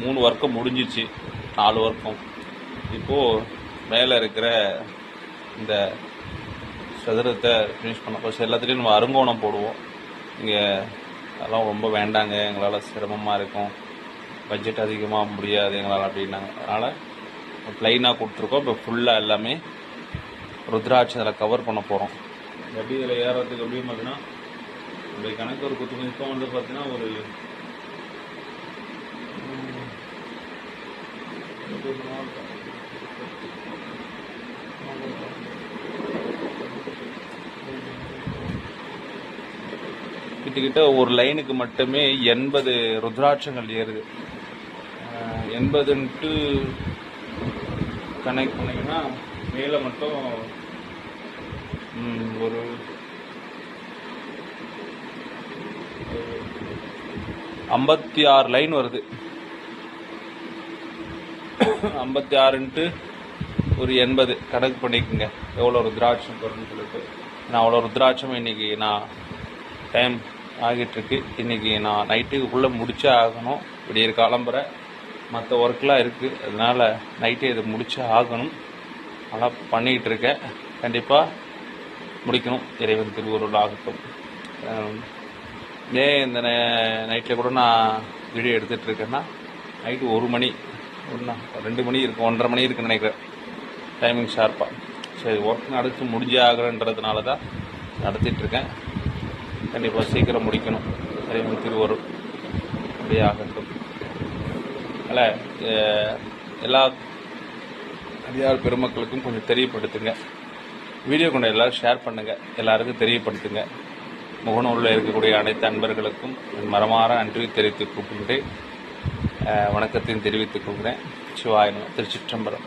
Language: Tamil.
3 ஒர்க்கும் முடிஞ்சிச்சு, 4 ஒர்க்கும். இப்போது மேலே இருக்கிற இந்த சதுரத்தை ஃபினிஷ் பண்ண ஃபஸ்ட் எல்லாத்துலேயும் நம்ம அருங்கோணம் போடுவோம். இங்கே அதெல்லாம் ரொம்ப வேண்டாங்க, எங்களால் சிரமமாக இருக்கும், பட்ஜெட் அதிகமாக முடியாது எங்களால் அப்படின்னாங்க. அதனால் ப்ளைனாக கொடுத்துருக்கோம். இப்போ ஃபுல்லாக எல்லாமே ருத்ராட்சம் அதில் கவர் பண்ண போகிறோம். எப்படி இதில் ஏறத்துக்கு எப்படியும் பார்த்தீங்கன்னா உங்களுடைய கணக்கு ஒரு குத்து மதிப்பாக வந்து பார்த்தீங்கன்னா ஒரு கிட்டத்தட்ட ஒரு லைனுக்கு மட்டுமே 80 ருத்ராட்சங்கள் ஏறுது. 80 கனெக்ட் பண்ணிங்கன்னா மேலே மட்டும் ஒரு 56 லைன் வருது. 56 ஒரு 80 கணக்கு பண்ணிக்கோங்க எவ்வளோ ருத்ராட்சம் வரும்னு சொல்லிட்டு. நான் அவ்வளோ ருத்ராட்சம் இன்றைக்கி நான் டைம் ஆகிட்டுருக்கு. இன்றைக்கி நான் நைட்டுக்குள்ளே முடிச்சே ஆகணும். விடிய காலம்புற மற்ற ஒர்க்கெலாம் இருக்குது, அதனால் நைட்டே இதை முடிச்சே ஆகணும். அதெல்லாம் பண்ணிக்கிட்டு இருக்கேன். கண்டிப்பாக முடிக்கணும். இறைவன் திருவருள் ஆகட்டும். ஏன் இந்த நைட்டில் கூட நான் வீடியோ எடுத்துகிட்டு இருக்கேன்னா, நைட்டு 1 மணி 2 மணி இருக்கும், 1:30 மணி இருக்குன்னு நினைக்கிறேன் டைமிங் ஷார்ப்பாக. சரி, ஒர்க் நடத்தி முடிஞ்சே ஆகணுன்றதுனால தான் நடத்திட்டுருக்கேன். கண்டிப்பாக சீக்கிரம் முடிக்கணும். இறைவன் திருவருள் அப்படியே ஆகட்டும். அதில் எல்லா அடியார் பெருமக்களுக்கும் கொஞ்சம் தெரியப்படுத்துங்க. வீடியோ கொண்டு எல்லோரும் ஷேர் பண்ணுங்கள், எல்லாருக்கும் தெரியப்படுத்துங்க. முகநூலில் இருக்கக்கூடிய அனைத்து அன்பர்களுக்கும் மரமாற நன்றி தெரிவித்துக் கொள்கின்றேன். வணக்கத்தையும் தெரிவித்துக் கொள்கிறேன். சிவாய நமः. திருச்சிற்றம்பலம்.